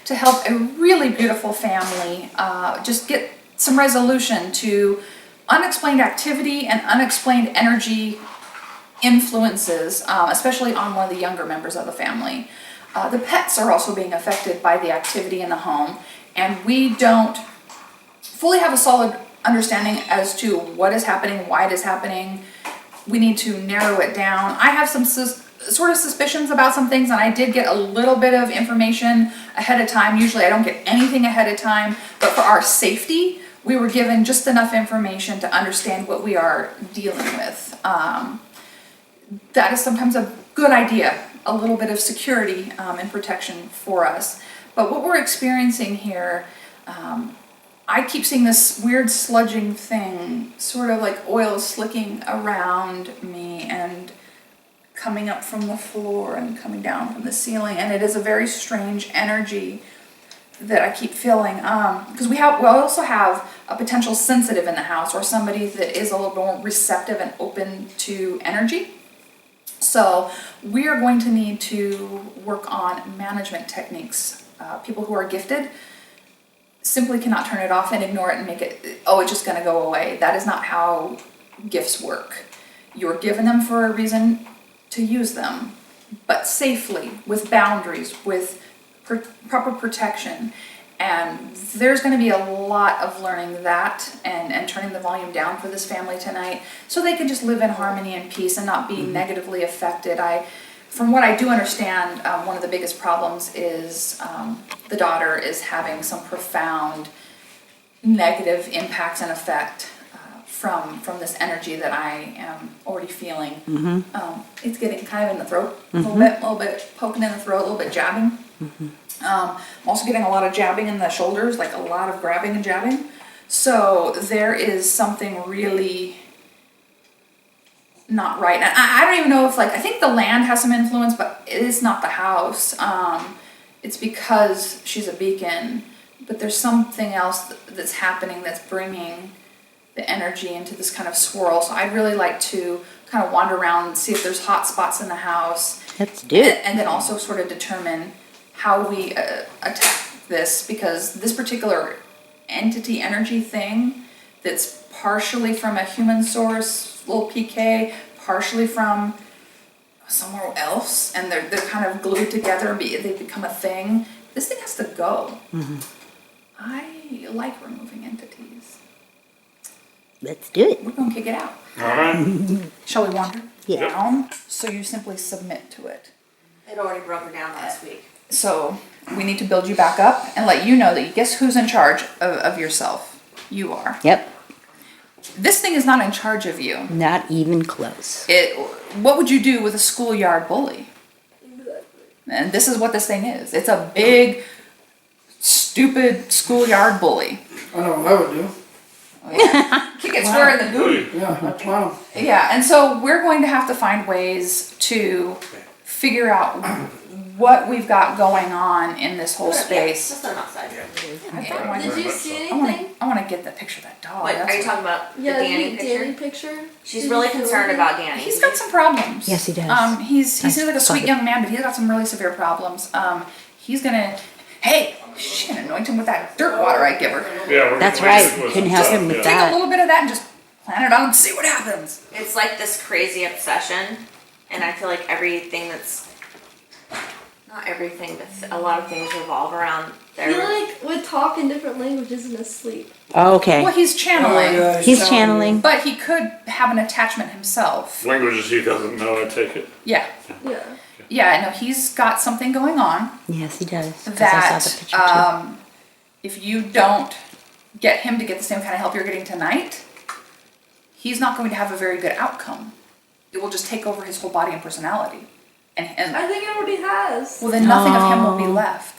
to help a really beautiful family just get some resolution to unexplained activity and unexplained energy influences, especially on one of the younger members of the family. The pets are also being affected by the activity in the home, and we don't fully have a solid understanding as to what is happening, why it is happening. We need to narrow it down. I have some sort of suspicions about some things, and I did get a little bit of information ahead of time. Usually I don't get anything ahead of time, but for our safety, we were given just enough information to understand what we are dealing with. That is sometimes a good idea, a little bit of security and protection for us. But what we're experiencing here, I keep seeing this weird sludging thing, sort of like oil slicking around me and coming up from the floor and coming down from the ceiling, and it is a very strange energy that I keep feeling. Because we also have a potential sensitive in the house, or somebody that is a little more receptive and open to energy. So we are going to need to work on management techniques. People who are gifted simply cannot turn it off and ignore it and make it, oh, it's just going to go away. That is not how gifts work. You're given them for a reason to use them, but safely, with boundaries, with proper protection. And there's going to be a lot of learning that and turning the volume down for this family tonight so they can just live in harmony and peace and not be negatively affected. From what I do understand, one of the biggest problems is the daughter is having some profound negative impacts and effect from this energy that I am already feeling. It's getting kind of in the throat a little bit poking in the throat, a little bit jabbing. I'm also getting a lot of jabbing in the shoulders, like a lot of grabbing and jabbing. So there is something really not right. And I don't even know if, I think the land has some influence, but it is not the house. It's because she's a beacon, but there's something else that's happening that's bringing the energy into this kind of swirl. So I'd really like to kind of wander around and see if there's hot spots in the house. Let's do it. And then also sort of determine how we attack this, because this particular entity energy thing that's partially from a human source, little PK, partially from somewhere else, and they're kind of glued together, they become a thing. This thing has to go. I like removing entities. Let's do it. We're going to kick it out. All right. Shall we wander Yeah. down? So you simply submit to it. It already broke her down last week. So we need to build you back up and let you know that guess who's in charge of yourself? You are. Yep. This thing is not in charge of you. Not even close. What would you do with a schoolyard bully? And this is what this thing is. It's a big, stupid schoolyard bully. I know what I would do. Oh, yeah. Kick it square in the boot. Yeah, I plan them. Yeah, and so we're going to have to find ways to figure out what we've got going on in this whole space. Just on outside. Okay, Did you see I want anything? to. I want to get the picture of that dog. What, That's are you what- talking about the Yeah, Danny the picture? Danny picture. She's Did really you feel concerned it? about Danny. He's got some problems. Yes, he does. He I seems like a saw sweet it. young man, but he's got some really severe problems. He's gonna. Hey, she's gonna anoint him with that dirt water I give her. Yeah, we're That's gonna right. use it with Can some help stuff, him with yeah. Take that. a little bit of that and just plant it on and see what happens. It's like this crazy obsession, and I feel like everything that's not everything, but a lot of things revolve around He their. would talk in different languages in his sleep. Okay. Well, he's channeling, yeah, He's channeling. but he could have an attachment himself. Languages he doesn't know, I take it. Yeah, Yeah. yeah. No, he's got something going on Yes, he does. 'Cause I saw the that picture too. if you don't get him to get the same kind of help you're getting tonight, he's not going to have a very good outcome. It will just take over his whole body and personality. And I think it already has. well, then nothing of him will be Oh. left.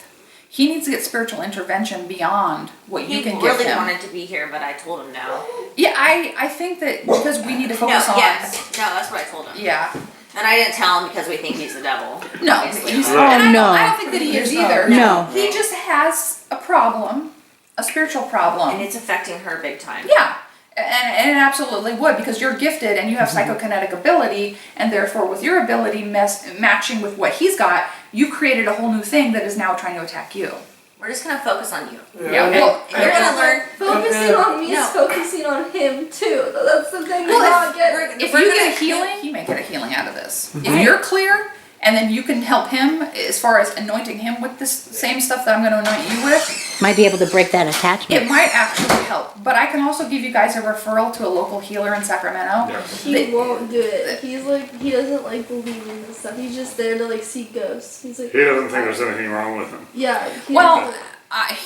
He needs to get spiritual intervention beyond what you He can give really him. wanted to be here, but I told him no. Yeah, I think that because we need to No, focus on. yes. No, that's what I told him. Yeah. And I didn't tell him because we think he's the devil. No. Obviously. he's- Right. and no. I don't think that he is either. No. He just has a problem, a spiritual problem. And it's affecting her big time. Yeah. And it absolutely would, because you're gifted and you have psychokinetic ability, and therefore with your ability matching with what he's got, you've created a whole new thing that is now trying to attack you. We're just gonna focus on you. Yeah, well, And you're gonna learn. Focusing on me No. is focusing on him too. That's the thing. Well, Well, if get. if we're you gonna- get a healing, he may get a healing out of this. If you're clear, and then you can help him as far as anointing him with this same stuff that I'm going to anoint you with, Might be able to break that attachment. it might actually help. But I can also give you guys a referral to a local healer in Sacramento. He They- won't do it. He's like, he doesn't like believe in this stuff. He's just there to like see ghosts. He's like, He doesn't think there's anything wrong with him. yeah. Well,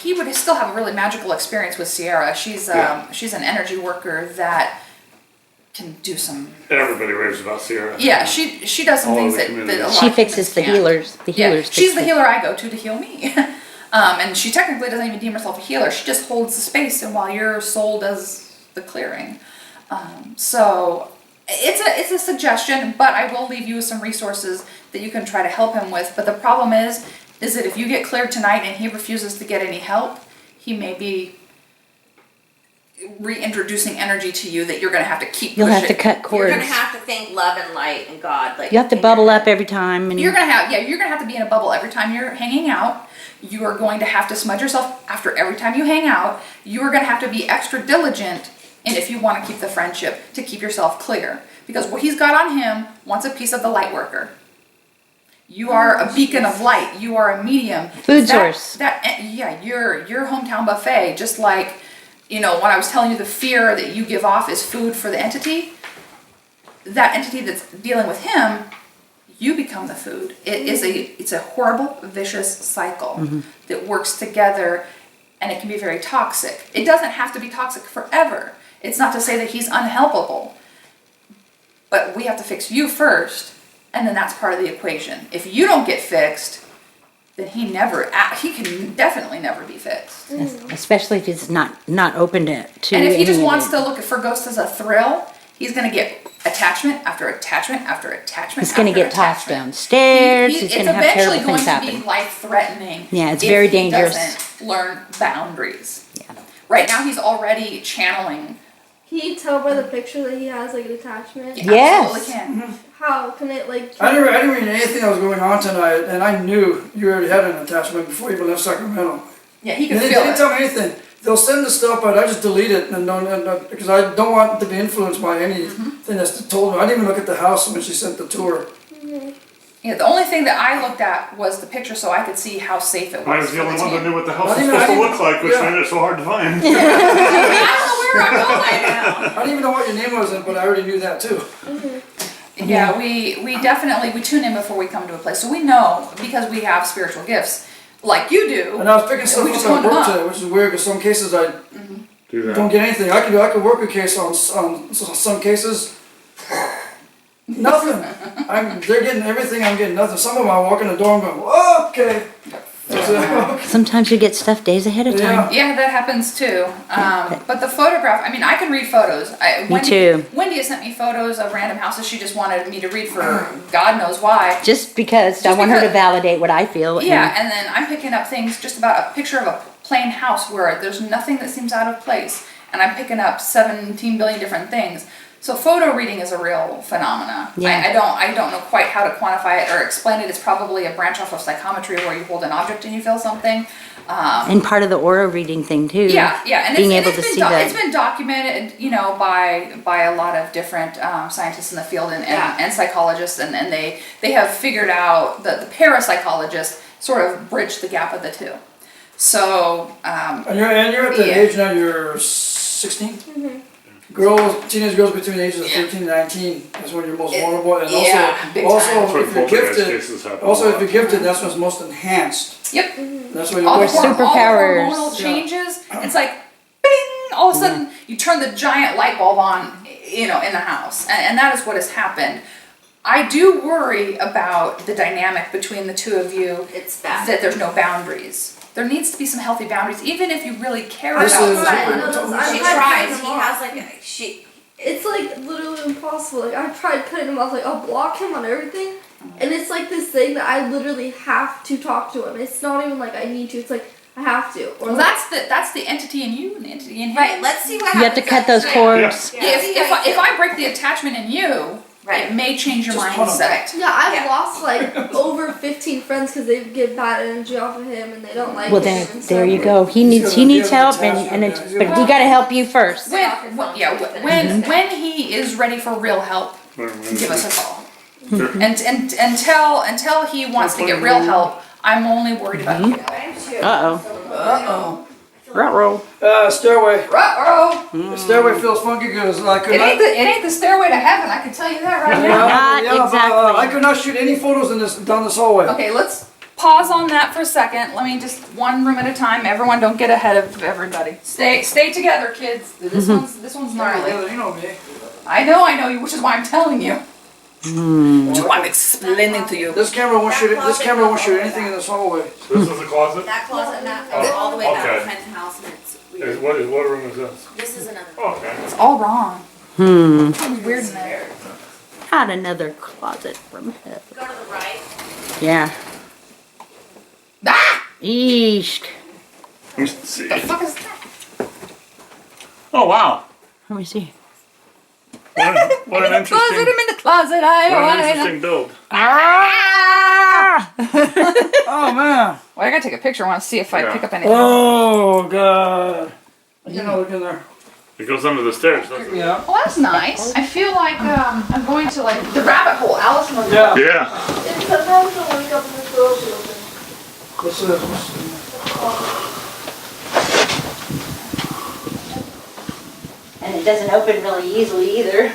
he would still have a really magical experience with Sierra. She's Yeah. she's an energy worker that can do some. Everybody raves about Sierra. Yeah, she does some All things over the that community. a lot She of fixes humans the can't. healers. The Yeah, healers. she's fix the it. healer I go to heal me. And she technically doesn't even deem herself a healer. She just holds the space, and while your soul does the clearing. So it's a suggestion, but I will leave you with some resources that you can try to help him with. But the problem is that if you get cleared tonight and he refuses to get any help, he may be reintroducing energy to you that you're going to have to keep You'll have to pushing. cut You're cords. gonna have to think love and light and God. Like You have to bubble up every time, and You're gonna have to be in a bubble every time you're hanging out. You are going to have to smudge yourself after every time you hang out. You are gonna have to be extra diligent, and if you want to keep the friendship, to keep yourself clear, because what he's got on him wants a piece of the light worker. You are a beacon of light. You are a medium. Food source. Your hometown buffet. Just like, when I was telling you the fear that you give off is food for the entity. That entity that's dealing with him, you become the food. It's a horrible, vicious cycle that works together, and it can be very toxic. It doesn't have to be toxic forever. It's not to say that he's unhelpable, but we have to fix you first, and then that's part of the equation. If you don't get fixed, then he can definitely never be fixed. especially if it's not open to. And if he just any- wants to look for ghosts as a thrill, he's gonna get attachment after attachment after attachment. He's going to after get tossed attachment. downstairs. He's going to have It's terrible eventually things going to happen. be life-threatening. Yeah, it's if very he dangerous. doesn't learn boundaries. Yeah. Right now, he's already channeling. Can you tell by the picture that he has like an attachment? He Yes. absolutely can. How can it like? I didn't read anything that was going on tonight, and I knew you already had an attachment before you even left Sacramento. Yeah, he They can didn't, feel they didn't it. tell me anything. They'll send the stuff, but I just delete it because I don't want to be influenced by anything that's told me. I didn't even look at the house when she sent the tour. Yeah, the only thing that I looked at was the picture, so I could see how safe it was. I was the for only one that team. knew what the house I was didn't- supposed I to look didn't- like, which yeah. made it so hard to find. I don't know where I'm going now. I didn't even know what your name was, but I already knew that too. Yeah, we definitely tune in before we come to a place, so we know, because we have spiritual gifts, like you do. And I was picking stuff We up just at honed them work up. today, which is weird because some cases I Do that. don't get anything. I could work a case on some cases. Nothing. They're getting everything. I'm getting nothing. Some of them I walk in the door and go, oh, okay. That's Sometimes you get stuff days ahead of time. Yeah, that happens too. But the photograph, I can read photos. Wendy, too. Wendy has sent me photos of random houses she just wanted me to read for God knows why. Just because I want her to validate what I feel. Yeah, and then I'm picking up things, just about a picture of a plain house where there's nothing that seems out of place. And I'm picking up 17 billion different things. So photo reading is a real phenomena. Yeah. I don't know quite how to quantify it or explain it. It's probably a branch off of psychometry where you hold an object and you feel something. And part of the aura reading thing too. Yeah, and being it's able to been see that. it's been documented, by a lot of different scientists in the field and psychologists, and they have figured out that the parapsychologists sort of bridge the gap of the two. So And you're at the Yeah. age now. You're 16. Teenage girls between the ages of 13 and 19 is when you're most vulnerable, and big also time. That's where if you're poltergeist gifted, cases happen a also if lot. you're gifted, that's when it's most enhanced. yep. That's when All you're the Or most superpowers. All the hormonal changes. It's like, bing! All of a sudden, you turn the giant light bulb on, in the house, and that is what has happened. I do worry about the dynamic between the two of you. It's bad. That there's no boundaries. There needs to be some healthy boundaries, even if you really care This about is- someone. She I've tries. tried He cutting him has off. like she. It's like literally impossible. Like I've tried cutting him off. Like I'll block him on everything, and it's like this thing that I literally have to talk to him. It's not even like I need to. It's like I have to. Or Well, like, that's the entity in you and the entity in him. Right. Let's see what You have happens. to cut those next. cords. If I break the attachment in you, Right. it may change your Just put 'em mindset. Yeah, I've Yeah. lost like over 15 friends because they get bad energy off of him and they don't like Well, him. there you go. He needs help, and it's, but he got to help you first. When he is ready for real help, give us a call. Sure. And until he wants to get real help, I'm only worried about you. Uh-oh. Ruh-roh. Stairway. Uh-oh. The stairway feels funky because I could It not. ain't the stairway to heaven, I can tell you that right now. Not but, exactly. I could not shoot any photos in this down this hallway. Okay, let's pause on that for a second. Let me just one room at a time. Everyone don't get ahead of everybody. Stay together, kids. This one's gnarly. You know me. I know you, which is why I'm telling you. I'm explaining to you. This camera won't shoot. This camera won't shoot anything in this hallway. This is the closet? That closet and that Oh, goes all the way back okay. behind the house and it's weird. What room is this? This is another. Oh, okay. It's all wrong. Something's weird in there. Not another closet from heaven. Go to the right. Yeah. Ah! Eesh. Let's see. The fuck is that? Oh, wow. Let me see. What an Closet, I'm interesting, in the closet. what an interesting build. Ah! Oh man. Well, I gotta take a picture. I want to see if I Yeah. pick up anything. Oh god. You know, look in there. It goes under the stairs, doesn't it? Yeah. Well, that's nice. I feel like I'm going to like the rabbit hole. Alice in the Yeah. Yeah. And sometimes I'll wake up and the door will be open. What's this? And it doesn't open really easily either.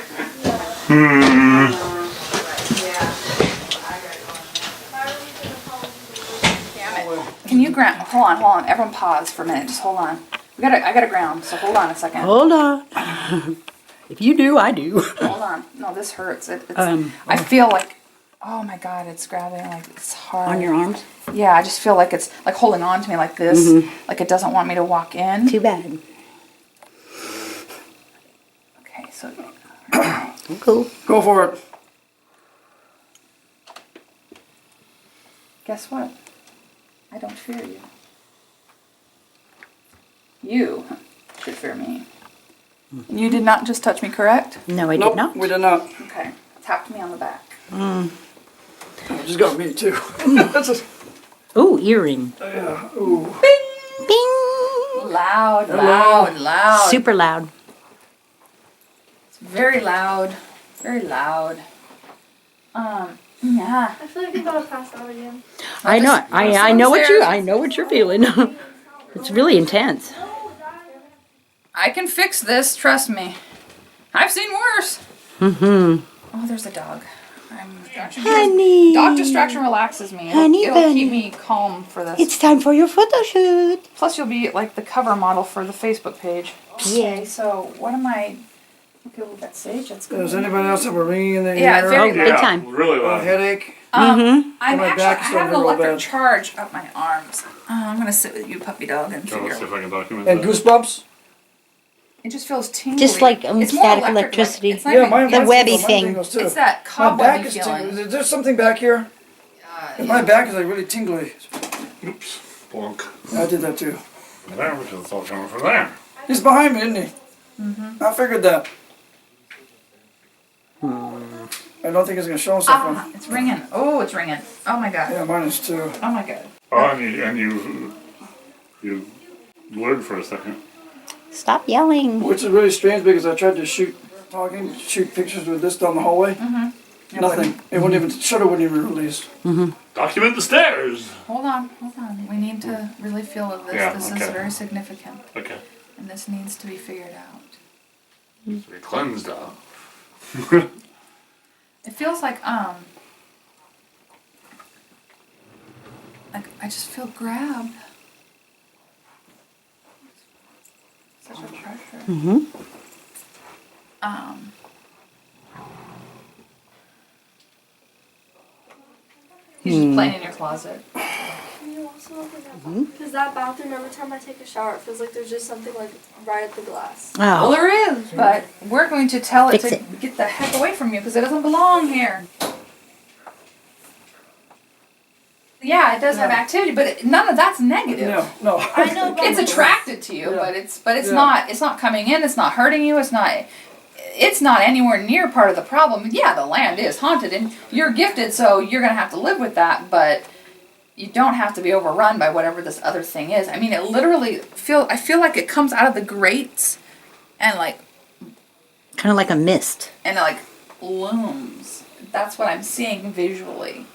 Can you ground? Hold on. Everyone pause for a minute. Just hold on. I gotta ground. So hold on a second. Hold on. If you do, I do. Hold on. No, this hurts. It's. Um, I feel like. Oh my god, it's grabbing. Like it's hard. On your arms? Yeah, I just feel like it's like holding on to me like this. Like it doesn't want me to walk in. Too bad. Okay, so. Cool. Go for it. Guess what? I don't fear you. You should fear me. You did not just touch me, correct? No, I Nope, did not. we did not. Okay. Tapped me on the back. You just got me too. That's a, Ooh, earring. yeah. Ooh. Bing! Loud. Super loud. It's very loud. Very loud. Yeah. I feel like I'm about to pass out again. I know. I know what downstairs. I know what you're feeling. It's really intense. I can fix this, trust me. I've seen worse. Mm-hmm. Oh, there's a dog. Honey. Dog distraction relaxes me. Honey It'll bunny. keep me calm for this. It's time for your photo shoot. Plus, you'll be like the cover model for the Facebook page. Yeah. Okay, so what am I? Okay, we've got Sage. That's good. Does anybody else have a ringing in their Yeah, ear? very Oh, loud. big time. Really A loud. headache? I'm My actually, back's I have starting an to go electric bad. charge up my arms. I'm gonna sit with you, puppy dog, and Let's see figure. if I can document And that. goosebumps? It just feels tingly. Just like It's more static electric, electricity. Like, it's not Yeah, even- mine, The mine's webby tingles, mine thing. tingles too. It's that My back cobwebby is feeling. tingling. Is there something back here? My back is like really tingly. Oops. Bonk. I did that too. There, which is all coming from there. He's behind me, isn't he? I figured that. I don't think he's gonna show himself on. It's ringing. Oh, it's ringing. Oh my god. Yeah, mine is too. Oh my god. Oh, and you blurred for a second. Stop yelling. Which is really strange because I tried to shoot pictures with this down the hallway. Nothing. It wouldn't even, shutter wouldn't even release. Document the stairs. Hold on. We need to really feel of this. Yeah, This okay. is very significant, Okay. and this needs to be figured out. So we cleansed out. It feels like I just feel grabbed. Such a pressure. Mm-hmm. He's just playing in your closet. Can you also open that? Because that bathroom, every time I take a shower, it feels like there's just something like right at the glass. Well, Oh. there is, but we're going to tell it Fix to it. get the heck away from you because it doesn't belong here. Yeah, it does have activity, but none of that's negative. No. I know, but It's attracted to you, Yeah. but it's Yeah. not coming in. It's not hurting you. It's not. it's not anywhere near part of the problem. Yeah, the land is haunted and you're gifted, so you're gonna have to live with that, but you don't have to be overrun by whatever this other thing is. I mean, it literally I feel like it comes out of the grates and like Kind of like a mist. and it like looms. That's what I'm seeing visually.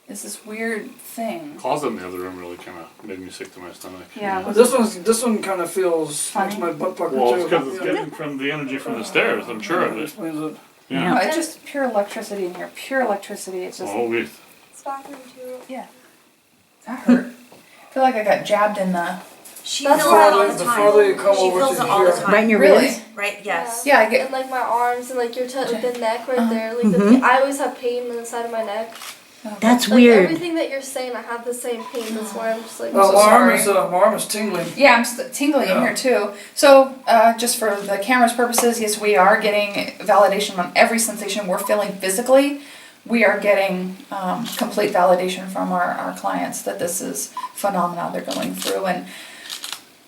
It's this weird thing. Closet in the other room really kind of made me sick to my stomach. Yeah. But this one kind of feels makes my butt pucker Well, too. it's because it's getting from the energy from the stairs. I'm sure of it. Explains it. Yeah. No, it's just pure electricity in here. Pure electricity. It's just Holy. It's bathroom too. yeah. That hurt. I feel like I got jabbed in the. She That's feels why it all the the time. farther you come She over feels to it all the here. time. Right in your Really? ribs? Right? Yes. Yeah, I get. And like my arms and like your like the neck right Uh-huh. there. Like the, I always have pain in the side of my neck. That's Like weird. everything that you're saying, I have the same pain. That's why I'm just like. Oh, so my arm is tingling. Yeah, I'm tingling in here too. So, just for the camera's purposes, yes, we are getting validation on every sensation we're feeling physically. We are getting complete validation from our clients that this is phenomena they're going through. And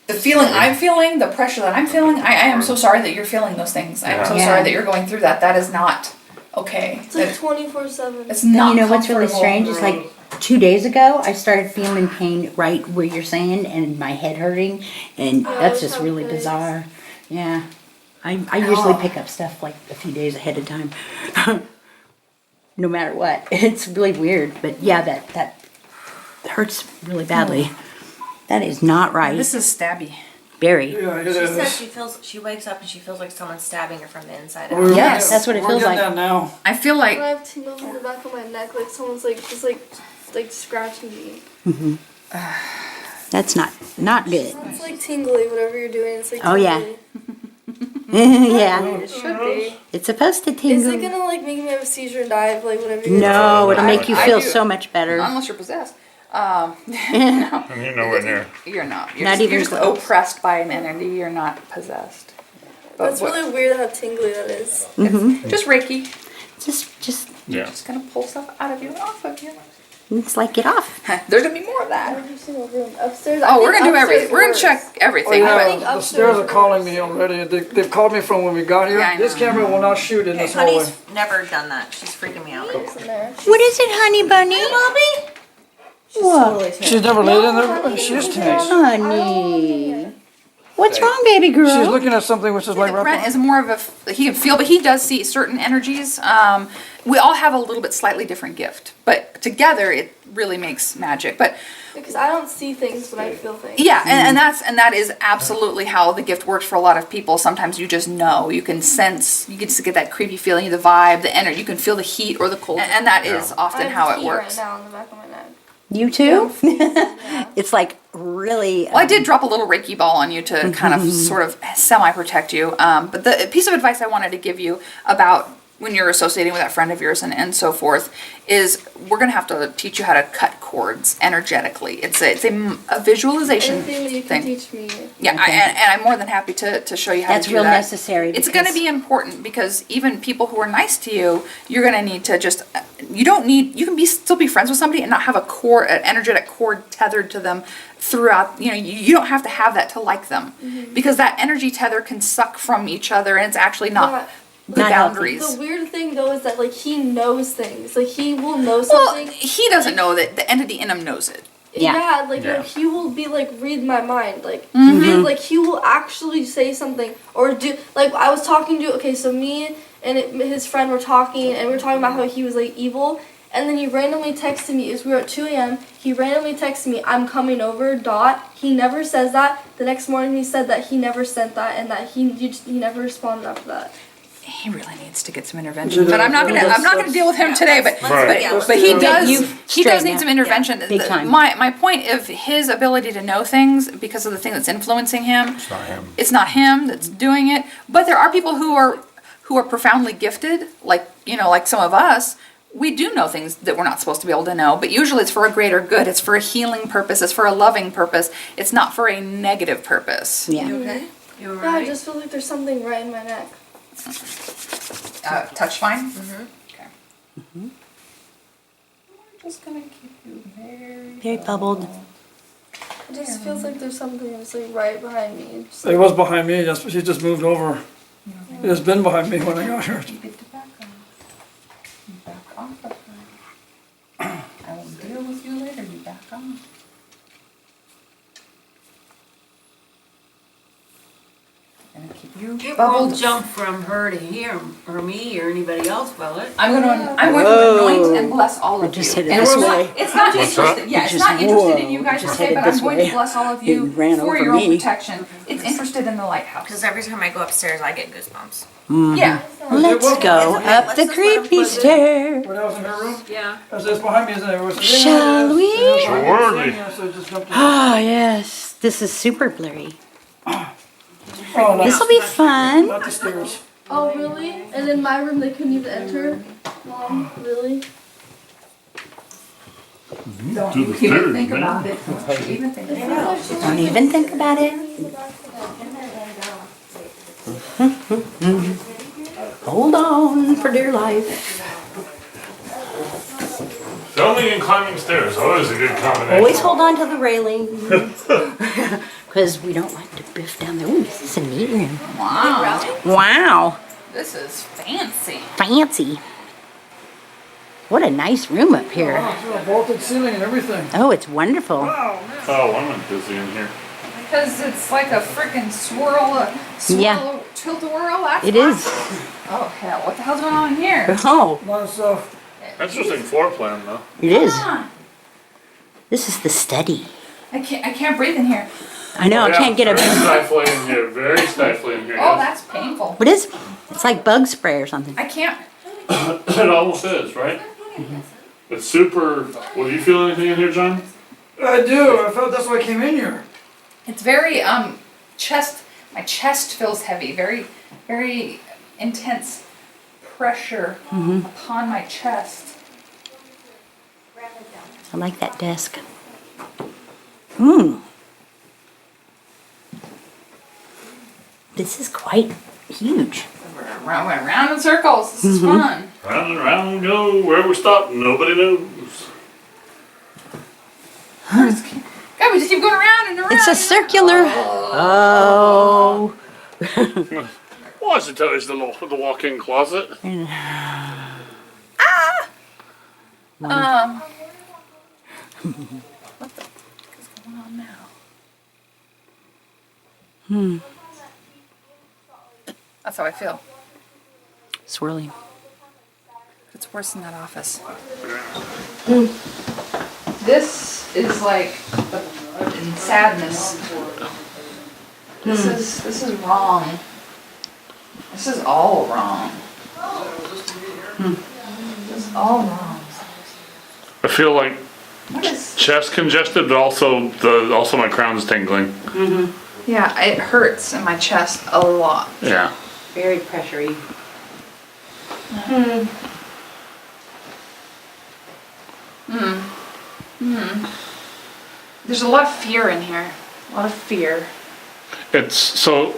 the feeling I'm feeling, the pressure that I'm feeling, I am so sorry that you're feeling those things. I am so Yeah. sorry that you're going through that. That is not okay. It's like 24/7. It's not You know what's really comfortable. strange is like 2 days ago, I started feeling pain right where you're saying, and my head hurting, and I that's always just have really headaches. bizarre. Yeah, I usually Oh. pick up stuff like a few days ahead of time, no matter what. It's really weird, but yeah, that hurts really badly. That is not right. This is stabby. Barry. Yeah, it She is. says she wakes up and she feels like someone's stabbing her from the inside out. We're Yes, getting- that's what it we're feels getting like. that now. I feel When I like have tingles in the back of my neck, like someone's like just like scratching me. That's not good. It's like tingly, whatever you're doing. It's like Oh, yeah. tingly. Yeah, it should be. it's supposed to Is tingle. it gonna like make me have a seizure and die? Like whatever. You No, it'll make you I feel do. so much better. Unless you're possessed. And you're nowhere near. You're not. You're Not just, even you're just close. oppressed by an entity. You're not possessed. But That's really weird how tingly that is. it's just Reiki. Just, Yeah. Just gonna pull stuff out of you and off of you. it's like get off. There's gonna be more of that. Every single room upstairs. Oh, we're gonna do everything. We're gonna check Oh, everything. yeah, I but think the upstairs stairs are is calling worse. me already. They've called me from when we got here. Yeah, I This know. camera will not shoot in Okay, this hallway. Honey's never done that. She's freaking me out. It's in there. What is it, honey bunny? Bobby? What? She's never laid in there. She is tense. Honey. What's wrong, baby girl? She's looking at something which is like right Brent behind. is more of a he can feel, but he does see certain energies. We all have a little bit slightly different gift, but together it really makes magic. But Because I don't see things, but I feel things. yeah, and that is absolutely how the gift works for a lot of people. Sometimes you just know, you can sense, you can just get that creepy feeling, the vibe, the energy. You can feel the heat or the cold, and that is I often have how it heat works. right now in the back of my neck. You too? It's like really. Well, I did drop a little Reiki ball on you to kind of sort of semi-protect you. But the piece of advice I wanted to give you about when you're associating with that friend of yours and so forth is we're going to have to teach you how to cut cords energetically. It's a visualization Anything that you can thing. teach me. Yeah, Okay. and I'm more than happy to show you how That's to do real that. necessary. It's going to because- be important because even people who are nice to you, you're going to need to just, you can still be friends with somebody and not have an energetic cord tethered to them throughout, you don't have to have that to like them because that energy tether can suck from each other and it's actually not the Not healthy. boundaries. The weird thing though is that like he knows things. Like he will know Well, something. he doesn't know that the entity in him knows it. Yeah. Like Yeah. he will be like read my mind. Like Mm-hmm. he will actually say something or do like I was talking to so me and his friend were talking and we were talking about how he was like evil and then he randomly texted me. We were at 2 a.m. He randomly texted me, "I'm coming over." He never says that. The next morning he said that he never sent that and that he never responded after that. He really needs to get some intervention, but I'm not gonna deal with him today. But Right. but he Get does you he does straightened need out. some intervention. Big time. My point of his ability to know things because of the thing that's influencing him. It's not him. It's not him that's doing it, but there are people who are profoundly gifted, like some of us. We do know things that we're not supposed to be able to know, but usually it's for a greater good. It's for a healing purpose. It's for a loving purpose. It's not for a negative purpose. Yeah. Okay. You Yeah, I alright? just feel like there's something right in my neck. Touch fine? Mm-hmm. Okay. We're just gonna keep you Very bubbled. It just feels like there's something that's like right behind me. Just, It was behind me. She just moved over. It's been behind me when I got here. You get to back off. You back off of her. I will deal with you later, you back off. And keep you It bubbled. won't jump from her to him, or me, or anybody else, will it? I'm going to Whoa. anoint and bless all of you. just hit it And this it's not- way. It's not What's interested. that? Yeah, It it's just- not interested in whoa. you guys per Just se, hit it but I'm this going way. to bless all of It you ran for over your own me. protection. It's interested in the lighthouse. Because every time I go upstairs, I get goosebumps. Yeah. Let's go Isn't it? up Let's the just let 'em creepy put it stair. When I was in her room, Yeah. I was just behind me, isn't it? It was, Shall yeah, we? it was behind me, Worthy. yeah, so it just jumped in. Ah, yes. This is super blurry. Oh, This will be fun. not the stairs. Oh, really? And in my room, they couldn't even enter? Mom, really? Don't Do the even stairs, think man. about it. Don't you even think about it. Don't even think about it. Hold on for dear life. Filming and climbing stairs, always a good combination. Always hold on to the railing. Because we don't like to biff down there. Ooh, this is a neat room. Wow. Wow. This is fancy. Fancy. What a nice room up here. Oh, it's got a vaulted ceiling and everything. Oh, it's wonderful. Oh, I'm not busy in here. Because it's like a freaking Yeah. tilt-a-whirl. That's It is. Oh, hell. What the hell's going on in here? Oh, A lot of stuff. Interesting floor plan, though. it is. Ah, This is the study. I can't breathe in here. I know, I Yeah, can't get very a... stifling in here. Very stifling in here. Oh, yes. that's painful. What is it? It's like bug spray or something. I can't. It almost is, right? It's super. Well, do you feel anything in here, John? I do. I felt that's why I came in here. It's very, my chest feels heavy. Very, very intense pressure upon my chest. I like that desk. Hmm. This is quite huge. We're round in circles. This is fun. Round and round we go. Where we stop, nobody knows. God, we just keep going around and around. It's a circular. Oh. Well, I should tell you, it's the walk-in closet. What the fuck is going on now? That's how I feel. Swirly. It's worse than that office. This is like sadness. This is wrong. This is all wrong. This is all wrong. I feel like What is? chest congested, but also my crown's tingling. Yeah, it hurts in my chest a lot. Yeah. Very pressury. There's a lot of fear in here. A lot of fear. It's so.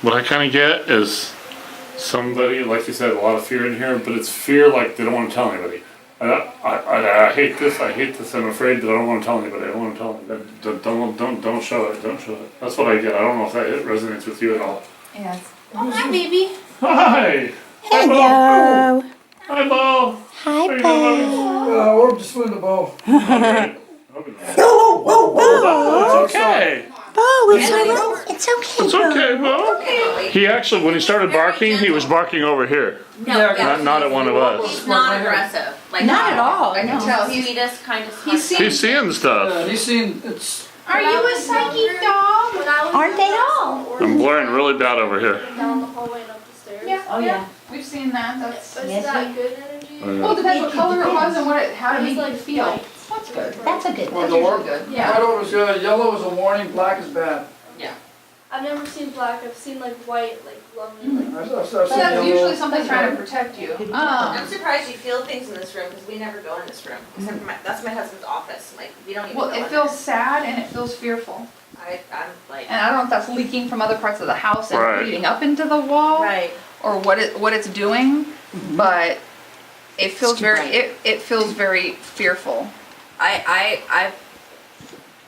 What I kind of get is somebody, like you said, a lot of fear in here, but it's fear like they don't want to tell anybody. I hate this. I hate this. I'm afraid that I don't want to tell anybody. I don't want to tell anybody. Don't show it. Don't show it. That's what I get. I don't know if that resonates with you at all. Yes. Oh, hi, baby. Hi. Hello. Hi, Bo. Hi, How you Bo. doing? We're just winning the ball. Alright. Oh, it's okay. Bo, it's okay. It's okay. It's okay, Bo. He actually, when he started barking, he was barking over here, No, not at one of us. He's not aggressive. Like Not at all. I can No. tell. He's sweetest, kindest. He's seeing stuff. Yeah, he's seen it's. Are you a psychic dog? When I was Aren't they all? I'm blurring really bad over here. down the hallway and up the stairs. Oh, yeah. We've seen that. That's. Is Yes, that good energy? Well, it depends what color it was and how It to was make like you feel. white. That's good. That's a good Well, one. the usually war- good. Yeah. White was good. Yellow is a warning. Black is bad. I've never seen black. I've seen like white, like lovely, like. I've So seen that's yellow. usually something trying to protect you. I'm surprised you feel things in this room because we never go in this room. Except for that's my husband's office. Like we don't even. Well, go it in feels sad and it feels fearful. there. I'm like. And I don't know if that's leaking from other parts of the house and Right. bleeding up into the wall. Right. Or what it's doing, but it feels too very bright. it feels very fearful. I've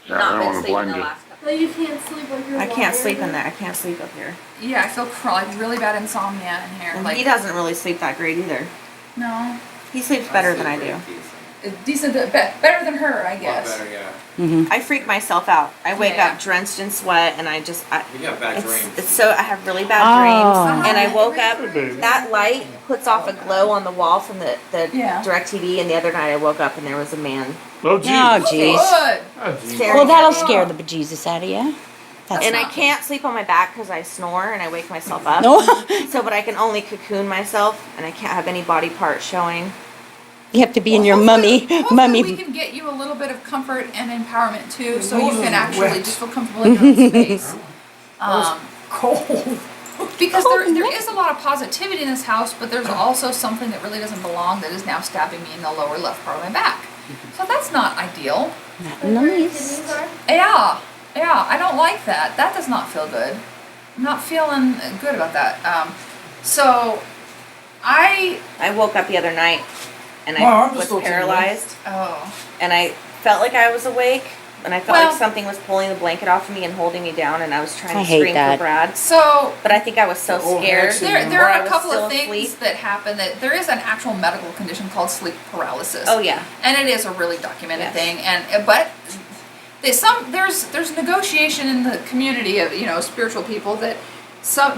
Yeah, I not don't been want to sleeping blind the you. last couple Like you can't sleep like you're I can't sleep in there. I can't sleep up here. Yeah, I feel like really bad insomnia in here. And Like he doesn't really sleep that great either. no, He sleeps better than I do. decent, better than her, I guess. Better, yeah. I freak myself out. I wake Yeah. up drenched in sweat, and I just You got bad dreams. it's so I have really bad Oh. dreams. And I woke up. That light puts off a glow on the wall from the Yeah. DirecTV. And the other night I woke up and there was a man. Oh, geez. Oh, jeez. Good. Oh, geez. staring Well, at that'll me. scare the bejesus out of you. That's And I not. can't sleep on my back because I snore and I wake myself up. No. So, but I can only cocoon myself, and I can't have any body parts showing. You have to be in your Hopefully mummy. we can get you a little bit of comfort and empowerment too, so you Moses can is actually wet. just feel comfortable in your own space. Cold. Because there is a lot of positivity in this house, but there's also something that really doesn't belong that is now stabbing me in the lower left part of my back. So that's not ideal. Not Like where your nice. kidneys are. Yeah, I don't like that. That does not feel good. I'm not feeling good about that. So I I woke up the other night and My I arm was just looks paralyzed, oh and I felt like I was awake, and I felt Well- like something was pulling the blanket off of me and holding me down, and I was trying I to hate scream that. for Brad. so But I think I was so Oh, scared. excellent. there or I are a was couple still of things asleep. that happen that there is an actual medical condition called sleep paralysis. Oh yeah. And it is a really documented Yes. thing, and but there's negotiation in the community of spiritual people that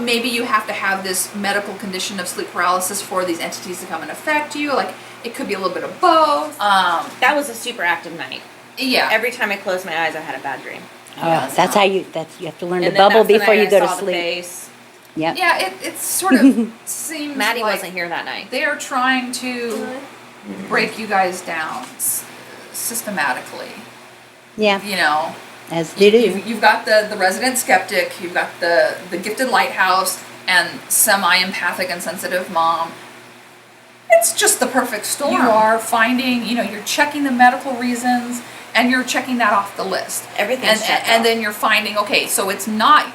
maybe you have to have this medical condition of sleep paralysis for these entities to come and affect you. Like it could be a little bit of both. That was a super active night. Yeah. Every time I closed my eyes, I had a bad dream. Oh, that's how you have to learn to And then bubble that's the before night you I go to saw the sleep. face. Yep. Yeah, it sort of seems Maddie like wasn't here that night. they are trying to Really? break you guys down systematically. Yeah, You know, as they do. you've got the resident skeptic, you've got the gifted lighthouse, and semi-empathic and sensitive mom. It's just the perfect storm. You are finding, you're checking the medical reasons, and you're checking that off the list. Everything's checked and off. then you're finding, okay, so it's not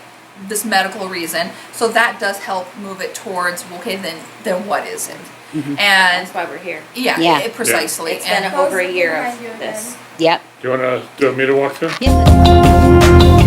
this medical reason, so that does help move it towards, okay, then what is it? And That's why we're here. yeah, Yeah. precisely. It's been and over a year Behind you of again. this. Yep. Do you want to do a meter walk through? Yep.